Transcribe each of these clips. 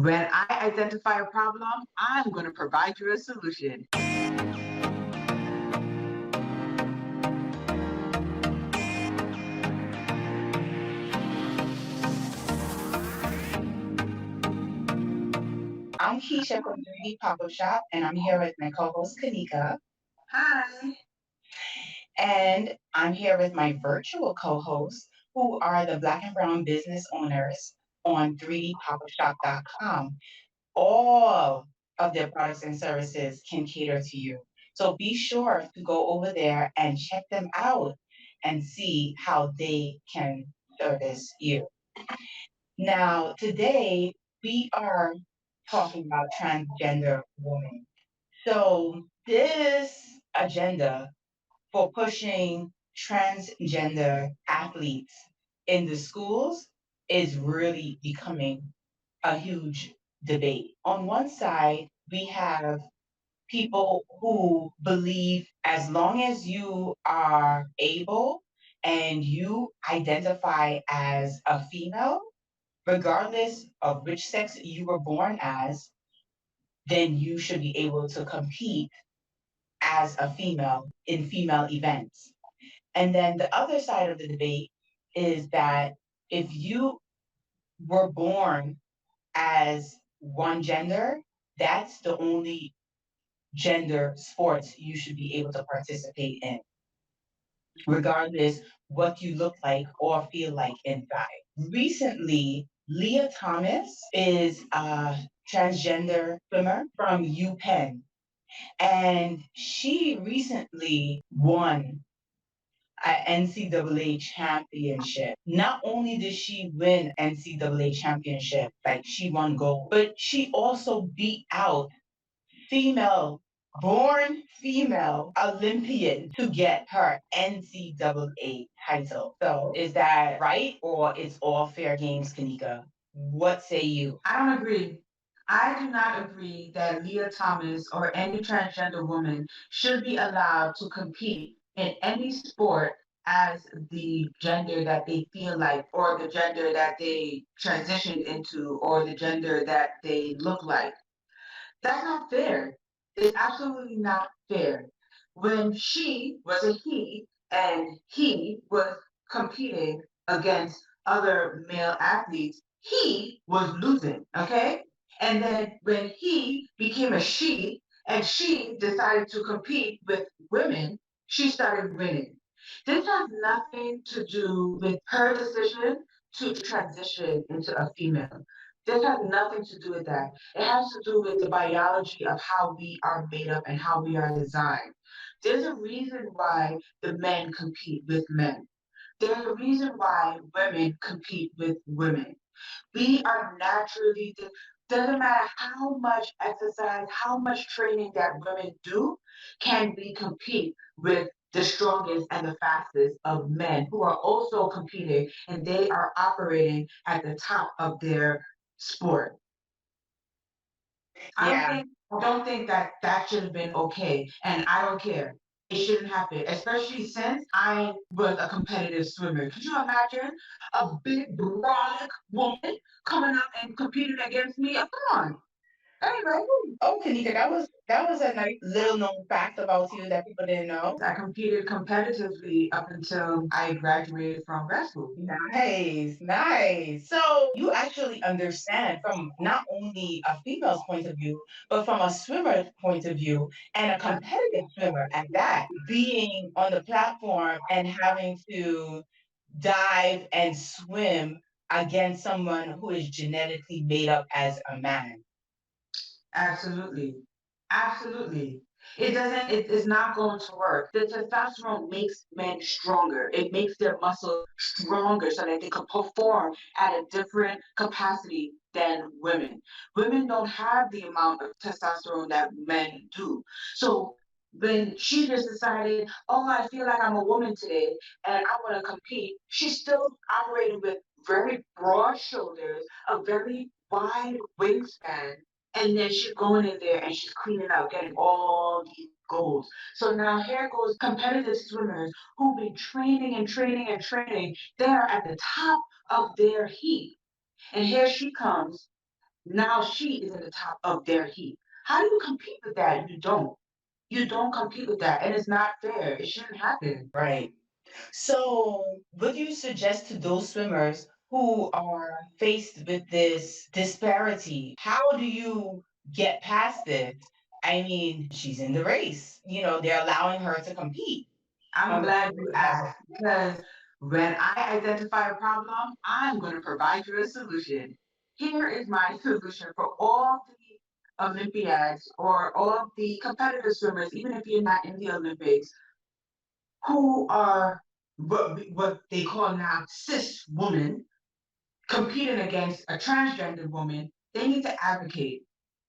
When I identify a problem, I'm going to provide you a solution. I'm Keisha from the Popup Shop, and I'm here with my co-host Kanika, Hi. and I'm here with my virtual co-hosts, who are the Black and Brown business owners on 3dpopupshop.com. All of their products and services can cater to you. So be sure to go over there and check them out and see how they can service you. Now, today we are talking about transgender women. So, this agenda for pushing transgender athletes in the schools is really becoming a huge debate. On one side, we have people who believe as long as you are able and you identify as a female, regardless of which sex you were born as, then you should be able to compete as a female in female events. And then the other side of the debate is that if you were born as one gender, that's the only gender sports you should be able to participate in, regardless what you look like or feel like inside. Recently, Leah Thomas is a transgender swimmer from UPenn, and she recently won an NCAA championship. Not only did she win NCAA championship, like she won gold, but she also beat out female born female Olympian to get her NCAA title. So is that right, or it's all fair games, Kanika? What say you? I don't agree. I do not agree that Leah Thomas or any transgender woman should be allowed to compete in any sport as the gender that they feel like, or the gender that they transitioned into, or the gender that they look like. That's not fair. It's absolutely not fair. When she was a he and he was competing against other male athletes, he was losing, okay? And then when he became a she and she decided to compete with women, she started winning. This has nothing to do with her decision to transition into a female. This has nothing to do with that. It has to do with the biology of how we are made up and how we are designed. There's a reason why the men compete with men. There's a reason why women compete with women. We are naturally, doesn't matter how much exercise, how much training that women do, can we compete with the strongest and the fastest of men who are also competing and they are operating at the top of their sport. Yeah. I don't think that that should have been okay, and I don't care. It shouldn't happen, especially since I was a competitive swimmer. Could you imagine a big, brolic woman coming up and competing against me? Come on. Anyway, Oh, Kanika, that was a nice little known fact about you that people didn't know. I competed competitively up until I graduated from grad school. Nice, nice. So you actually understand from not only a female's point of view, but from a swimmer's point of view, and a competitive swimmer at that, being on the platform and having to dive and swim against someone who is genetically made up as a man. Absolutely. Absolutely. It is not going to work. The testosterone makes men stronger. It makes their muscles stronger so that they can perform at a different capacity than women. Women don't have the amount of testosterone that men do. So when she just decided, oh, I feel like I'm a woman today and I want to compete, she's still operating with very broad shoulders, a very wide wingspan, and then she's going in there and she's cleaning out, getting all these golds. So now here goes competitive swimmers who've been training and training and training. They are at the top of their heat. And here she comes Now she is in the top of their heap. How do you compete with that? You don't. You don't compete with that, and it's not fair. It shouldn't happen. Right. So, would you suggest to those swimmers who are faced with this disparity, how do you get past this? I mean, she's in the race. They're allowing her to compete I'm on the glad you highest asked level. because when I identify a problem, I'm going to provide you a solution. Here is my solution for all the Olympiads or all the competitive swimmers, even if you're not in the Olympics, who are what they call now cis women competing against a transgender woman. They need to advocate.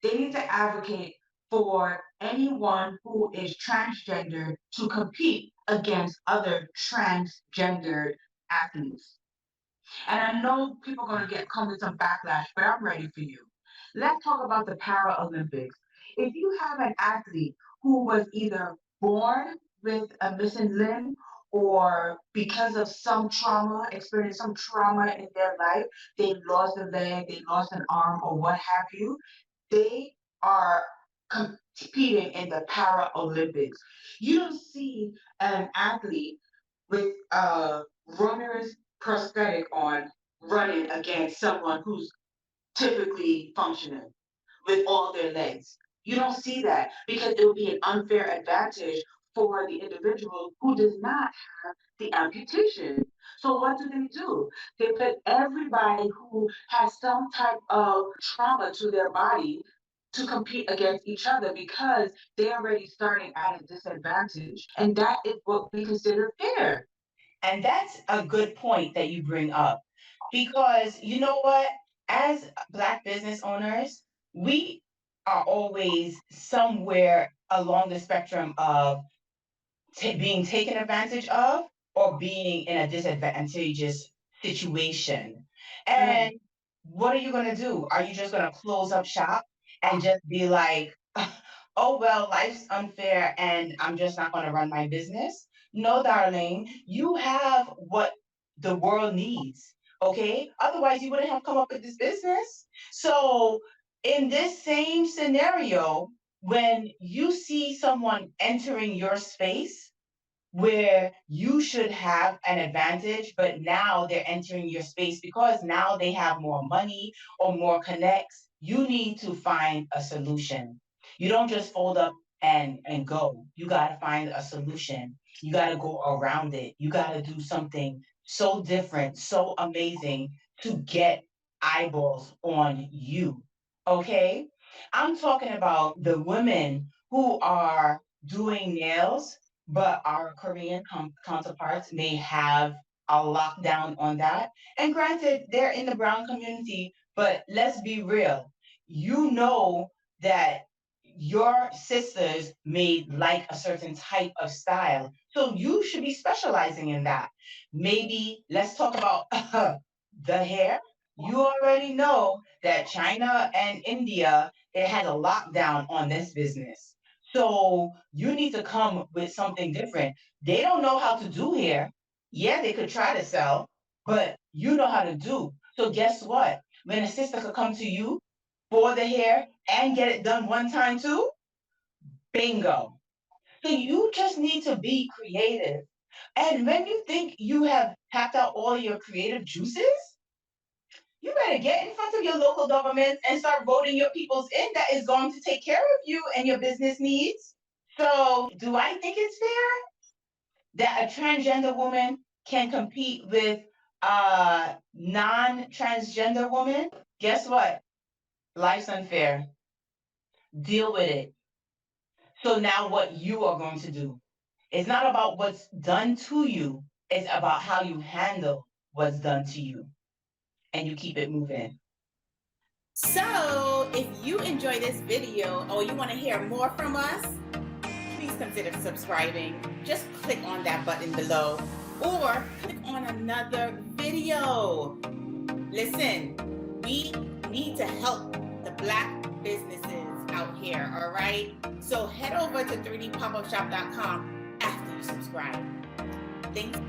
They need to advocate for anyone who is transgender to compete against other transgendered athletes. And I know people are going to come with some backlash, but I'm ready for you. Let's talk about the Paralympics. If you have an athlete who was either born with a missing limb or because of some trauma, experienced some trauma in their life, they lost a leg, they lost an arm, or what have you, they are competing in the Paralympics. You don't see an athlete with a runner's prosthetic on running against someone who's typically functioning with all their legs. You don't see that because it would be an unfair advantage for the individual who does not have the amputation. So what do? They put everybody who has some type of trauma to their body to compete against each other because they're already starting at a disadvantage. And that is what we consider fair. And that's a good point that you bring up because you know what? As Black business owners, we are always somewhere along the spectrum of being taken advantage of or being in a disadvantageous situation. Right. And what are you going to do? Are you just going to close up shop and just be like, oh, well, life's unfair and I'm just not going to run my business? No, darling, you have what the world needs. Okay. Otherwise, you wouldn't have come up with this business. So, in this same scenario, when you see someone entering your space where you should have an advantage, but now they're entering your space because now they have more money or more connects, you need to find a solution. You don't just fold up and go. You got to find a solution. You got to go around it. You got to do something so different, so amazing to get eyeballs on you. Okay? I'm talking about the women who are doing nails, but our Korean counterparts may have a lockdown on that. And granted, they're in the brown community, but let's be real. You know that your sisters may like a certain type of style. So you should be specializing in that. Maybe let's talk about the hair. You already know that China and India, it has a lockdown on this business. So you need to come with something different. They don't know how to do hair. Yeah, they could try to sell, but you know how to do. So guess what? When a sister could come to you for the hair and get it done one time too, bingo. So you just need to be creative. And when you think you have tapped out all your creative juices, you better get in front of your local governments and start voting your peoples in that is going to take care of you and your business needs. So, do I think it's fair that a transgender woman can compete with a non transgender woman? Guess what? Life's unfair. Deal with it. So, now what you are going to do. It's not about what's done to you, it's about how you handle what's done to you and you keep it moving. So, if you enjoy this video or you want to hear more from us, please consider subscribing. Just click on that button below or click on another video. Listen, we need to help the Black businesses out here, all right? So head over to 3dpopupshop.com after you subscribe. Thanks.